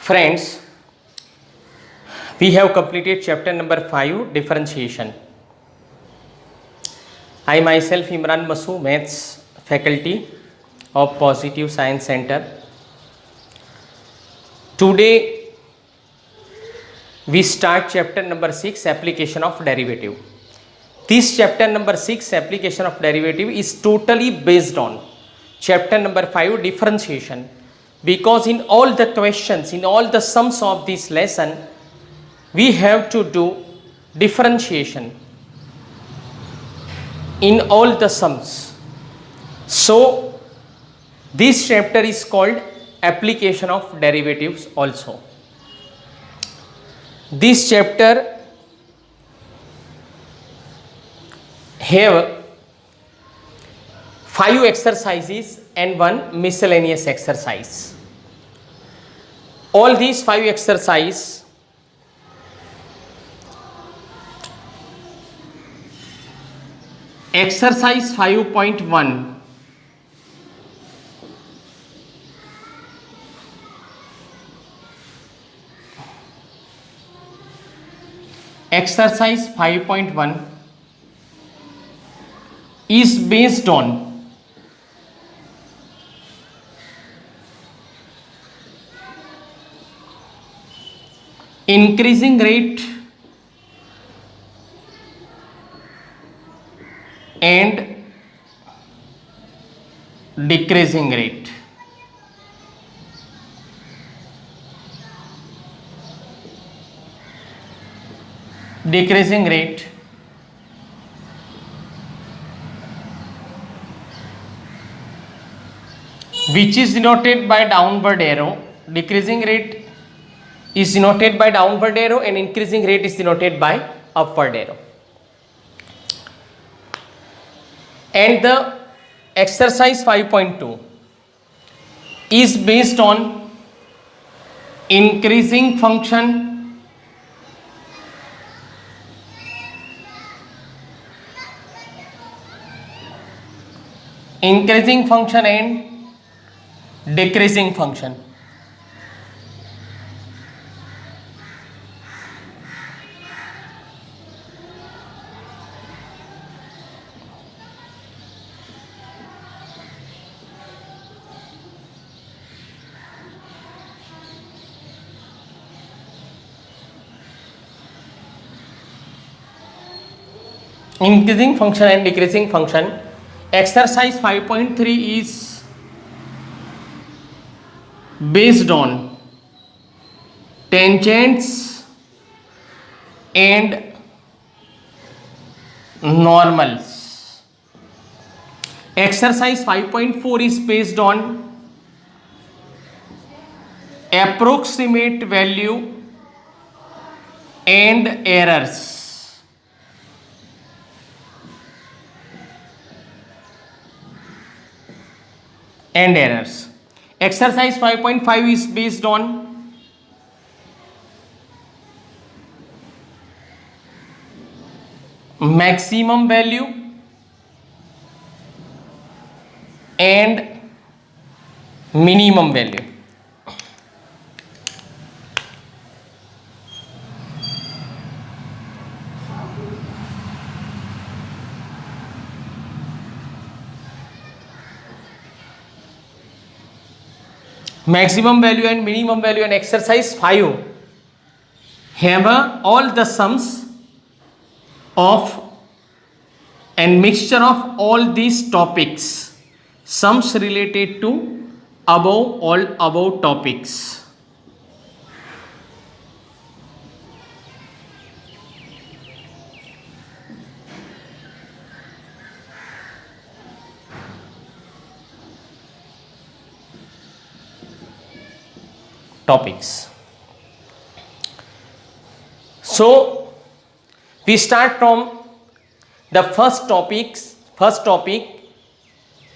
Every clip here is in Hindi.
Friends, we have completed chapter number 5, differentiation. I myself Imran Masu, maths faculty of Positive Science Center. Today we start chapter number 6, application of derivative. This chapter number 6, application of derivative, is totally based on chapter number 5, differentiation, because in all the questions, in all the sums of this lesson, we have to do differentiation in all the sums. So this chapter is called application of derivatives also. This chapter have 5 exercises and 1 miscellaneous exercise. All these 5 exercises exercise 5.1 exercise 5.1 is based on increasing rate and decreasing rate. Decreasing rate which is denoted by downward arrow. Decreasing rate is denoted by downward arrow and increasing rate is denoted by upward arrow. And the exercise 5.2 is based on increasing function and decreasing function. Increasing function and decreasing function. Exercise 5.3 is based on tangents and normals. Exercise 5.4 is based on approximate value and errors. Exercise 5.5 is based on maximum value and minimum value. Maximum value and minimum value. And exercise 5 have all the sums of and mixture of all these topics, sums related to all above topics. So we start from the first topic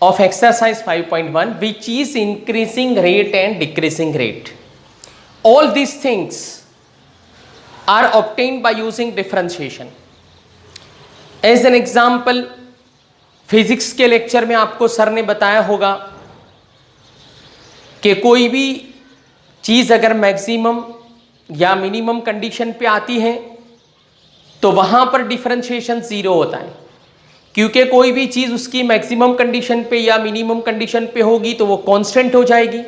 of exercise 5.1, which is increasing rate and decreasing rate. All these things are obtained by using differentiation. As an example, physics के लेक्चर में आपको सर ने बताया होगा कि कोई भी चीज़ अगर मैक्सिमम या मिनिमम कंडीशन पे आती है तो वहाँ पर डिफरेंशिएशन ज़ीरो होता है, क्योंकि कोई भी चीज़ उसकी मैक्सिमम कंडीशन पे या मिनिमम कंडीशन पे होगी तो वो कांस्टेंट हो जाएगी।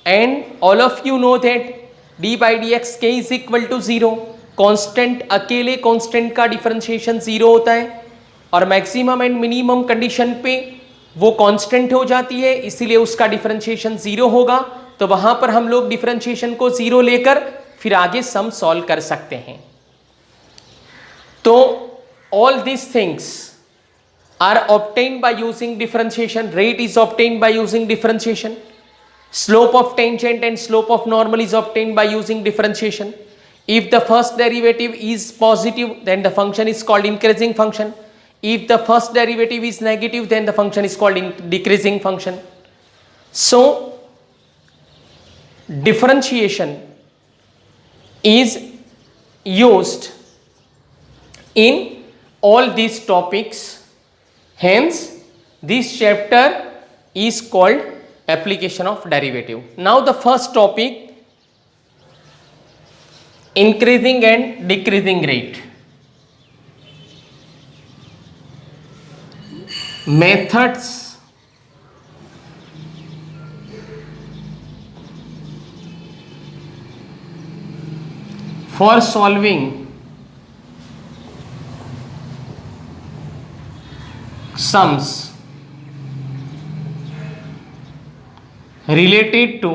And all of you know that d by d x k is equal to zero. Constant, अकेले कॉन्स्टेंट का डिफरेंशिएशन ज़ीरो होता है और मैक्सिमम एंड मिनिमम कंडीशन पे वो कांस्टेंट हो जाती है, इसीलिए उसका डिफरेंशिएशन ज़ीरो होगा। तो वहाँ पर हम लोग डिफरेंशिएशन को ज़ीरो लेकर फिर आगे सम सॉल्व कर सकते हैं। तो all this things are obtained by using differentiation. Rate is obtained by using differentiation. Slope of tangent and slope of normal is obtained by using differentiation. If the first derivative is positive, then the function is called increasing function. If the first derivative is negative, then the function is called decreasing function. So differentiation is used in all these topics. Hence, this chapter is called application of derivative. Now, the first topic, increasing and decreasing rate. Methods for solving sums related to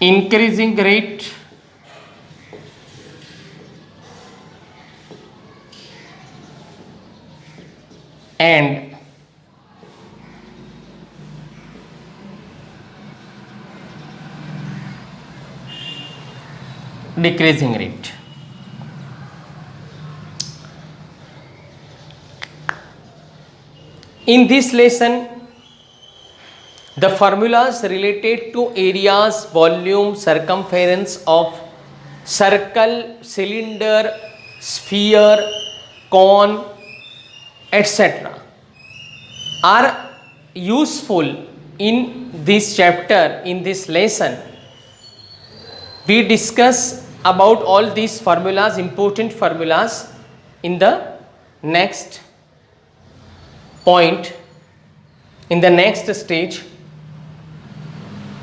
increasing rate and decreasing rate. In this lesson, the formulas related to areas, volume, circumference of circle, cylinder, sphere, cone, etc. are useful in this chapter, in this lesson. We discuss about all these formulas, important formulas, in the next point, in the next stage.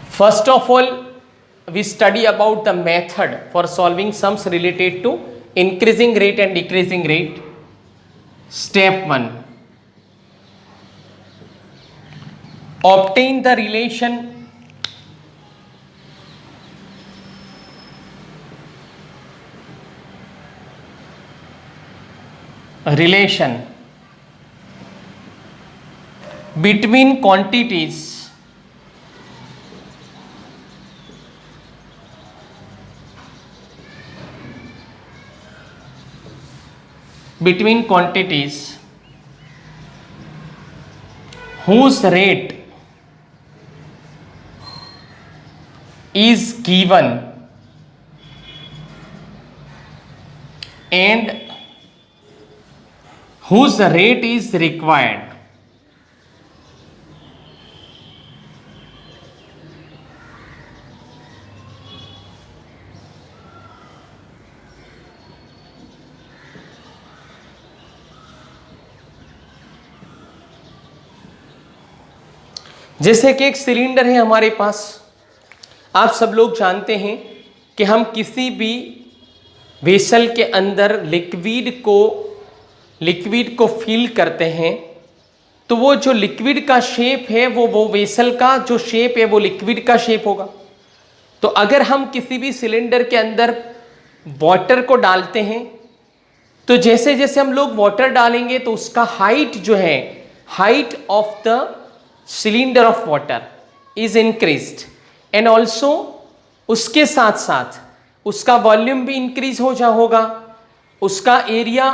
First of all, we study about the method for solving sums related to increasing rate and decreasing rate. Step 1. Obtain the relation between quantities whose rate is given and whose rate is required. जैसे कि एक सिलेंडर है हमारे पास, आप सब लोग जानते हैं कि हम किसी भी वेसल के अंदर लिक्विड को फिल करते हैं तो वो जो लिक्विड का शेप है वो वेसल का जो शेप है वो लिक्विड का शेप होगा। तो अगर हम किसी भी सिलेंडर के अंदर वाटर को डालते हैं तो जैसे जैसे हम लोग वाटर डालेंगे तो उसका हाइट जो है, height of the cylinder of water is increased and also उसके साथ साथ उसका वॉल्यूम भी इंक्रीज होगा, उसका area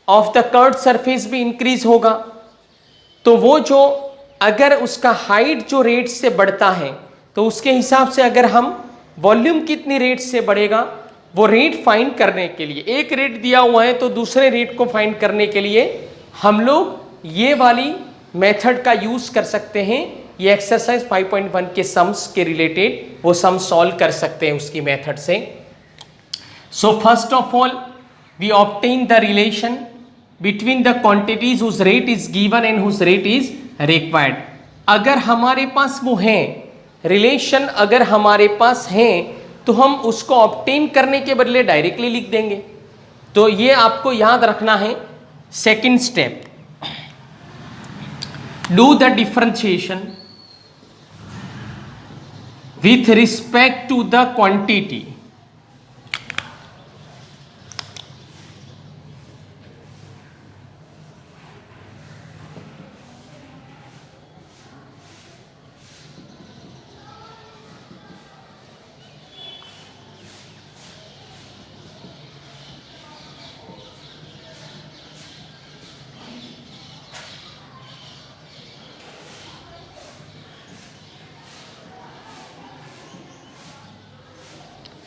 of the curved surface भी इंक्रीज होगा। तो वो जो अगर उसका हाइट जो रेट से बढ़ता है तो उसके हिसाब से अगर हम वॉल्यूम कितनी रेट से बढ़ेगा वो रेट फाइंड करने के लिए, एक रेट दिया हुआ है तो दूसरे रेट को फाइंड करने के लिए हम लोग ये वाली मेथड का यूज कर सकते हैं। ये एक्सरसाइज 5.1 के सम्स के रिलेटेड वो सम सॉल्व कर सकते हैं उसकी मेथड से। So first of all we obtain the relation between the quantities whose rate is given and whose rate is required. अगर हमारे पास वो है रिलेशन, अगर हमारे पास है तो हम उसको ऑब्टेन करने के बदले डायरेक्टली लिख देंगे। तो ये आपको याद रखना है। Second step, do the differentiation with respect to the quantity.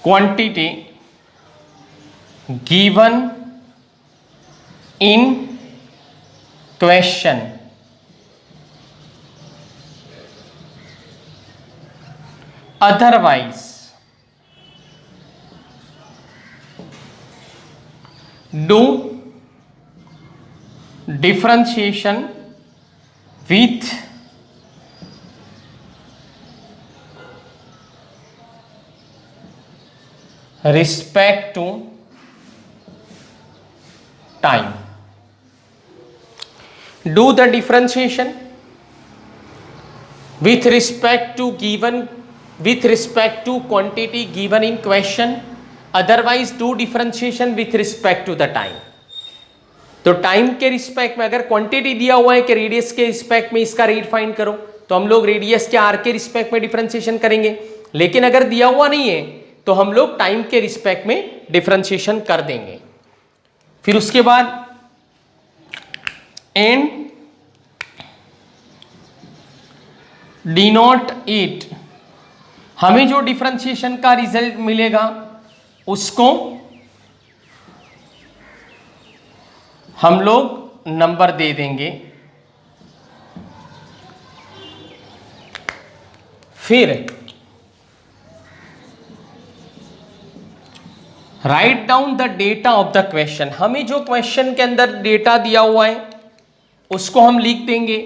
Quantity given in question, otherwise do differentiation with respect to time. Do the differentiation with respect to quantity given in question, otherwise do differentiation with respect to the time. तो टाइम के रिस्पेक्ट में अगर क्वांटिटी दिया हुआ है कि रेडियस के रिस्पेक्ट में इसका रेट फाइंड करो, तो हम लोग रेडियस के आर के रिस्पेक्ट में डिफरेंशिएशन करेंगे। लेकिन अगर दिया हुआ नहीं है तो हम लोग टाइम के रिस्पेक्ट में डिफरेंशिएशन कर देंगे। फिर उसके बाद एंड डिनोट इट, हमें जो डिफरेंशिएशन का रिजल्ट मिलेगा उसको हम लोग नंबर दे देंगे। फिर write down the data of the question, हमें जो क्वेश्चन के अंदर डेटा दिया हुआ है उसको हम लिख देंगे।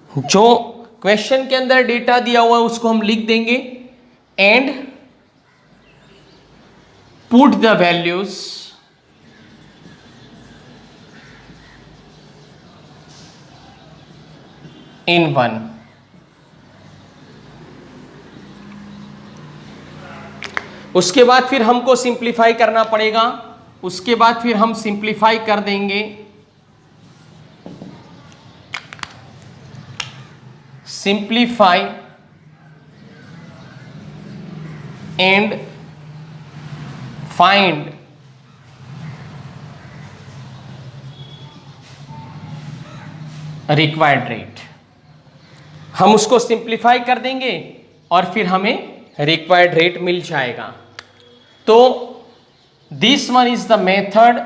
जो क्वेश्चन के अंदर डेटा दिया हुआ है उसको हम लिख देंगे and put the values in 1. उसके बाद फिर हमको सिंप्लीफाई करना पड़ेगा। उसके बाद फिर हम सिंप्लीफाई कर देंगे। Simplify and find required rate. हम उसको सिंप्लीफाई कर देंगे और फिर हमें रिक्वायर्ड रेट मिल जाएगा। तो this one is the method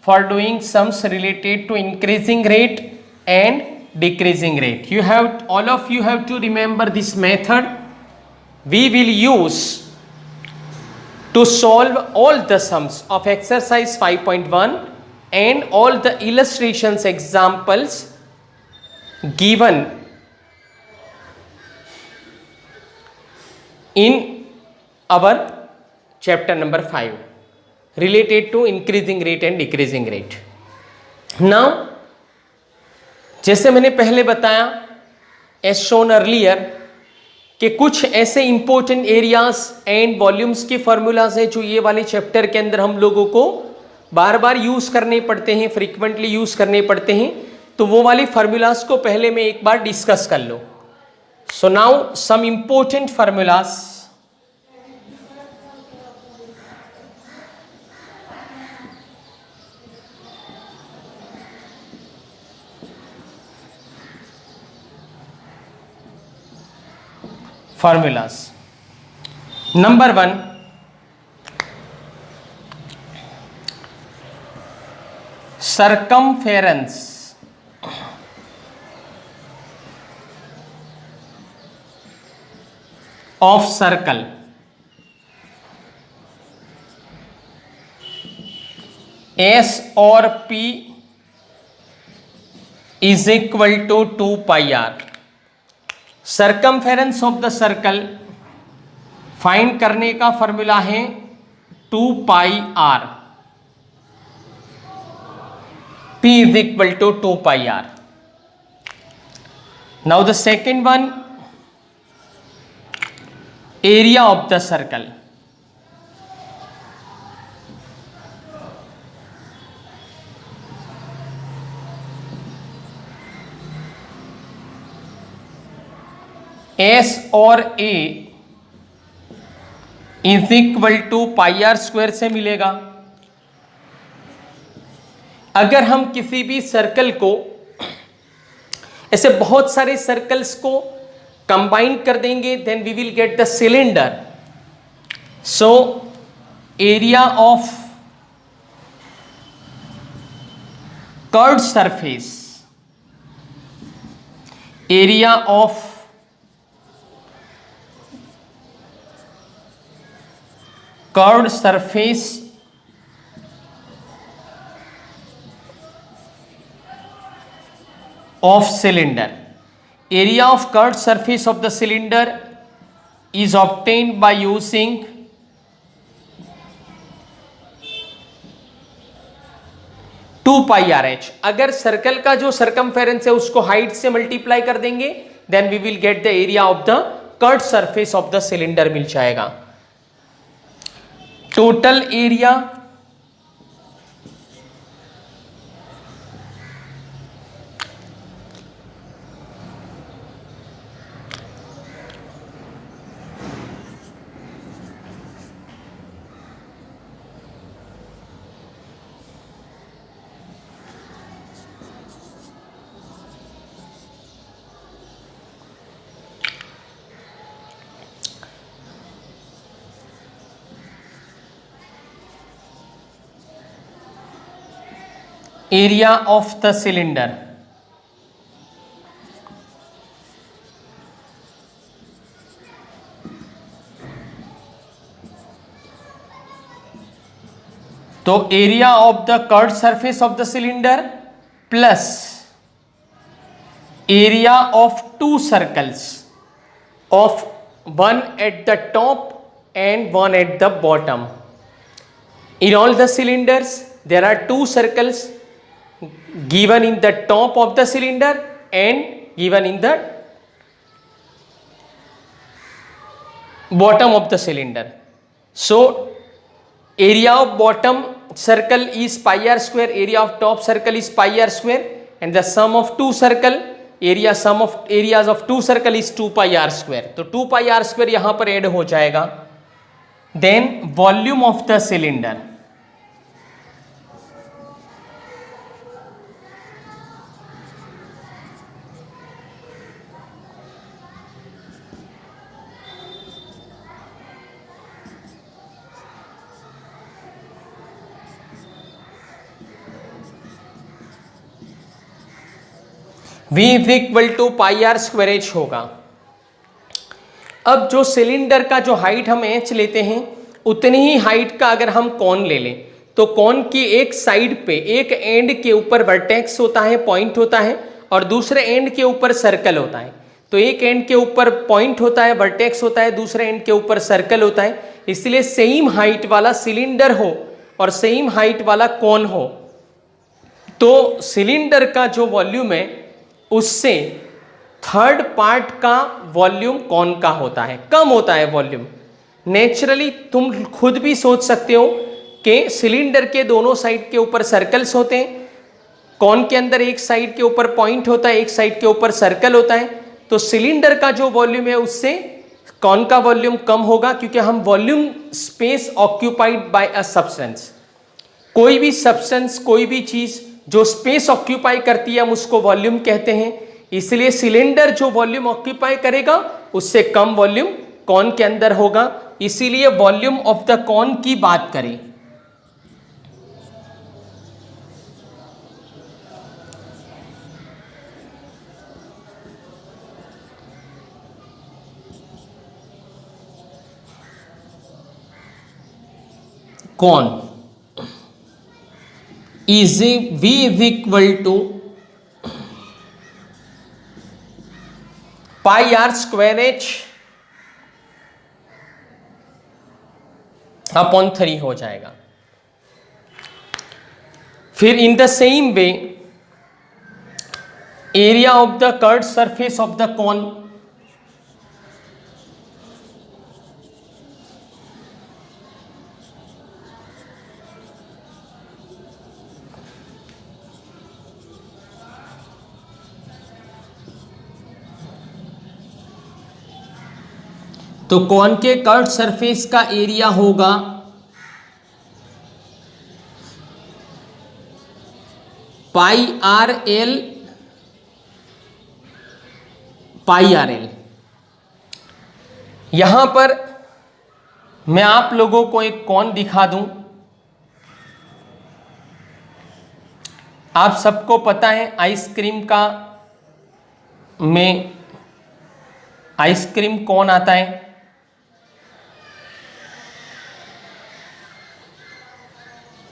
for doing sums related to increasing rate and decreasing rate. All of you have to remember this method. We will use to solve all the sums of exercise 5.1 and all the illustrations examples given in our chapter number 5 related to increasing rate and decreasing rate. Now जैसे मैंने पहले बताया as shown earlier कि कुछ ऐसे इंपॉर्टेंट एरियाज एंड वॉल्यूम्स के फॉर्मूलाज हैं जो ये वाले चैप्टर के अंदर हम लोगों को बार बार यूज करने पड़ते हैं, फ्रीक्वेंटली यूज करने पड़ते हैं। तो वो वाले फॉर्मूलाज को पहले मैं एक बार डिस्कस कर लो। So now some important formulas. formulas. Number 1, circumference of circle S or P is equal to 2 pi r. Circumference of the circle find करने का फॉर्मूला है 2 पाई r. P is equal to 2 pi r. Now the second one, area of the circle. S और A is equal to pi are square से मिलेगा. अगर हम किसी भी सर्कल को, ऐसे बहुत सारे सर्कल्स को कंबाइन कर देंगे, then we will get the cylinder. So area of curved surface, area of curved surface of cylinder. Area of curved surface of the cylinder is obtained by using two pi R H. अगर सर्कल का जो सर्कमफेरेंस है उसको हाइट से मल्टीप्लाई कर देंगे, then we will get the area of the curved surface of the cylinder मिल जाएगा. Total area area of the cylinder तो area of the curved surface of the cylinder plus area of two circles of one at the top and one at the bottom. In all the cylinders there are two circles given in the top of the cylinder and given in the bottom of the cylinder. So area of bottom circle is pi r square, area of top circle is pi r square, and the sum of two circle area, sum of areas of two circle is 2 pi r square. तो 2 pi r square यहाँ पर ऐड हो जाएगा. Then volume of the cylinder, V is equal to pi r square h होगा. अब जो सिलेंडर का जो हाइट हम h लेते हैं उतनी ही हाइट का अगर हम कॉन ले लें तो कॉन की एक साइड पे एक एंड के ऊपर वर्टेक्स होता है, पॉइंट होता है, और दूसरे एंड के ऊपर सर्कल होता है. तो एक एंड के ऊपर पॉइंट होता है, वर्टेक्स होता है, दूसरे एंड के ऊपर सर्कल होता है. इसलिए सेम हाइट वाला सिलेंडर हो और सेम हाइट वाला कॉन हो तो सिलेंडर का जो वॉल्यूम है उससे थर्ड पार्ट का वॉल्यूम कौन का होता है, कम होता है वॉल्यूम. नेचुरली तुम खुद भी सोच सकते हो कि सिलेंडर के दोनों साइड के ऊपर सर्कल्स होते हैं, कौन के अंदर एक साइड के ऊपर पॉइंट होता है, एक साइड के ऊपर सर्कल होता है. तो सिलेंडर का जो वॉल्यूम है उससे कौन का वॉल्यूम कम होगा, क्योंकि हम volume space occupied by a substance, कोई भी सब्सटेंस, कोई भी चीज जो स्पेस ऑक्यूपाई करती है हम उसको वॉल्यूम कहते हैं. इसलिए सिलेंडर जो वॉल्यूम ऑक्यूपाई करेगा उससे कम वॉल्यूम कॉन के अंदर होगा, इसीलिए वॉल्यूम ऑफ द कॉन की बात करें cone is V is equal to pi are square h upon 3 हो जाएगा। फिर in the same way area of the curved surface of the cone तो कॉन के कर्व्ड सरफेस का एरिया होगा pi are l pi are l. यहां पर मैं आप लोगों को एक कॉन दिखा दूं। आप सबको पता है आइसक्रीम का में आइसक्रीम कौन आता है,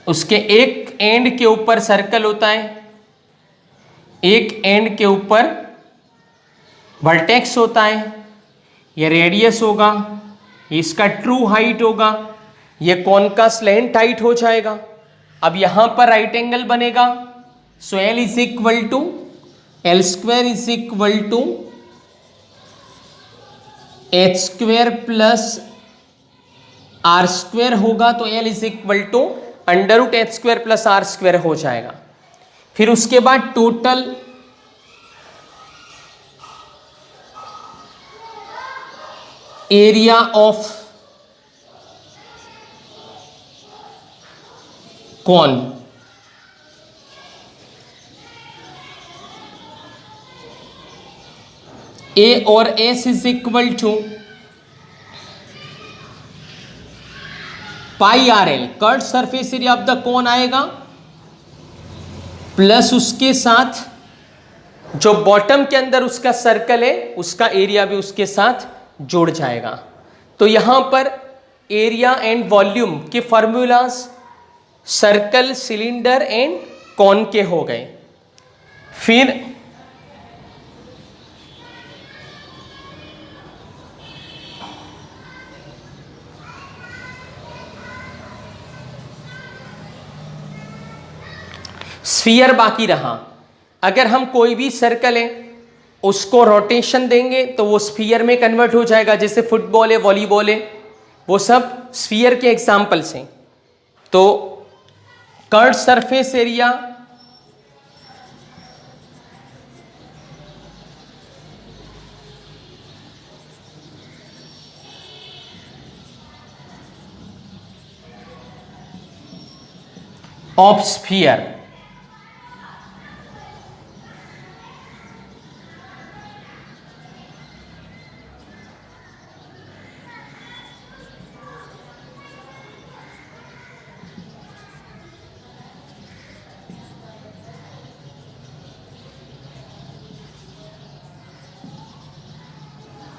उसके एक एंड के ऊपर सर्कल होता है, एक एंड के ऊपर वर्टेक्स होता है, यह रेडियस होगा, इसका ट्रू हाइट होगा, यह कॉन का स्लैंट हाइट हो जाएगा। अब यहां पर राइट एंगल बनेगा, so L is equal to L square is equal to H square plus R square होगा, तो L is equal to under root H square plus R square हो जाएगा। फिर उसके बाद total area of cone A और S is equal to pi are L curved surface area of the cone आएगा, प्लस उसके साथ जो बॉटम के अंदर उसका सर्कल है उसका एरिया भी उसके साथ जुड़ जाएगा। तो यहां पर एरिया एंड वॉल्यूम के formulas circle, cylinder and cone के हो गए। फिर स्फीयर बाकी रहा। अगर हम कोई भी सर्कल है उसको रोटेशन देंगे तो वो स्फीयर में कन्वर्ट हो जाएगा, जैसे फुटबॉल है, वॉलीबॉल है, वो सब स्फीयर के एग्जाम्पल्स हैं। तो curved surface area of sphere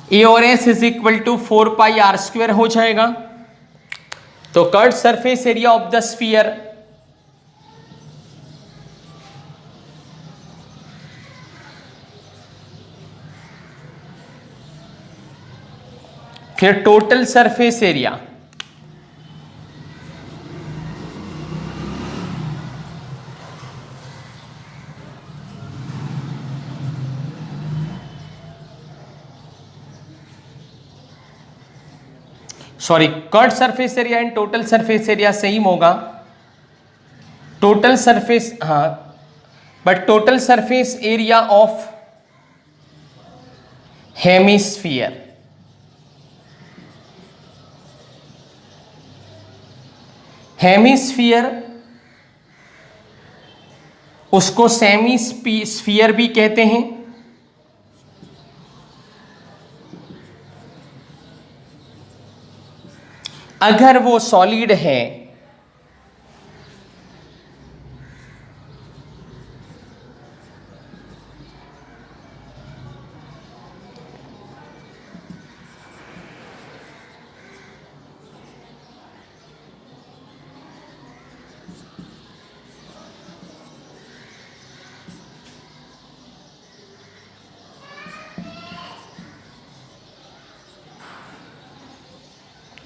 A और S is equal to 4 pi are square हो जाएगा। तो curved surface area of the sphere फिर total surface area sorry curved surface area and total surface area same होगा। टोटल सरफेस, हाँ, but total surface area of hemisphere hemisphere उसको सेमी स्फीयर भी कहते हैं। अगर वो सॉलिड है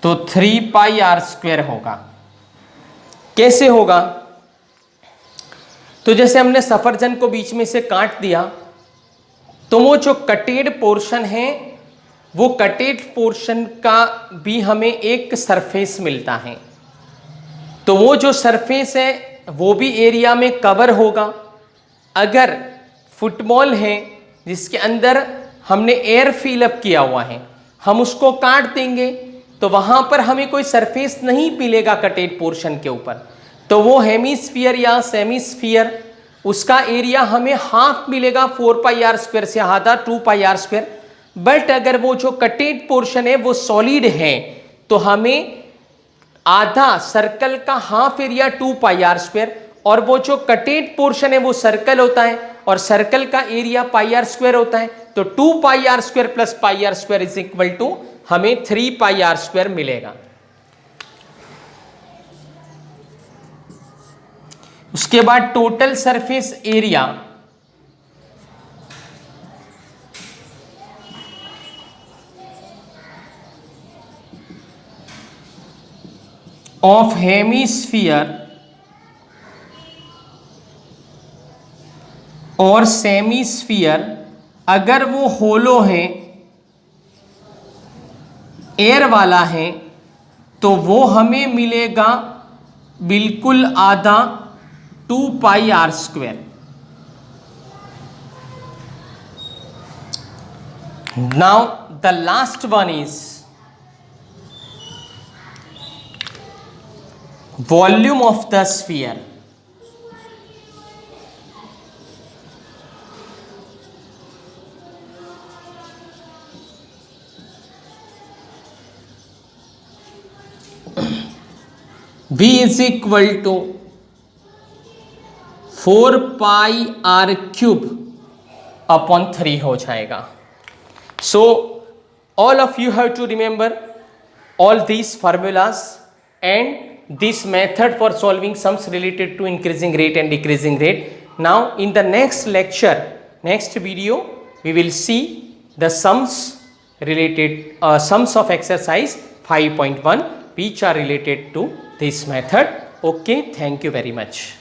तो 3πr² होगा। कैसे होगा? तो जैसे हमने सफरजन को बीच में से काट दिया, तो वो जो कटेड पोर्शन है, वो कटेड पोर्शन का भी हमें एक सरफेस मिलता है। तो वो जो सरफेस है वो भी एरिया में कवर होगा। अगर फुटबॉल है जिसके अंदर हमने एयर फिलअप किया हुआ है, हम उसको काट देंगे तो वहां पर हमें कोई सरफेस नहीं मिलेगा कटेड पोर्शन के ऊपर। तो वो हेमिस्फीयर या सेमिस्फीयर, उसका एरिया हमें हाफ मिलेगा, 4πr² से आधा 2πr²। बट अगर वो जो कटेड पोर्शन है वो सॉलिड है तो हमें आधा सर्कल का हाफ एरिया 2πr², और वो जो कटेड पोर्शन है वो सर्कल होता है और सर्कल का एरिया πr² होता है। तो 2πr² plus πr² is equal to हमें 3πr² मिलेगा। उसके बाद total surface area of hemisphere और सेमिस्फीयर, अगर वो होलो है, एयर वाला है, तो वो हमें मिलेगा बिल्कुल आधा 2πr²। Now the last one is volume of the sphere. V is equal to 4πr³ upon 3 हो जाएगा। So all of you have to remember all these formulas and this method for solving sums related to increasing rate and decreasing rate. Now in the next lecture, next video, we will see the sums related sums of exercise 5.1 which are related to this method. Okay, thank you very much.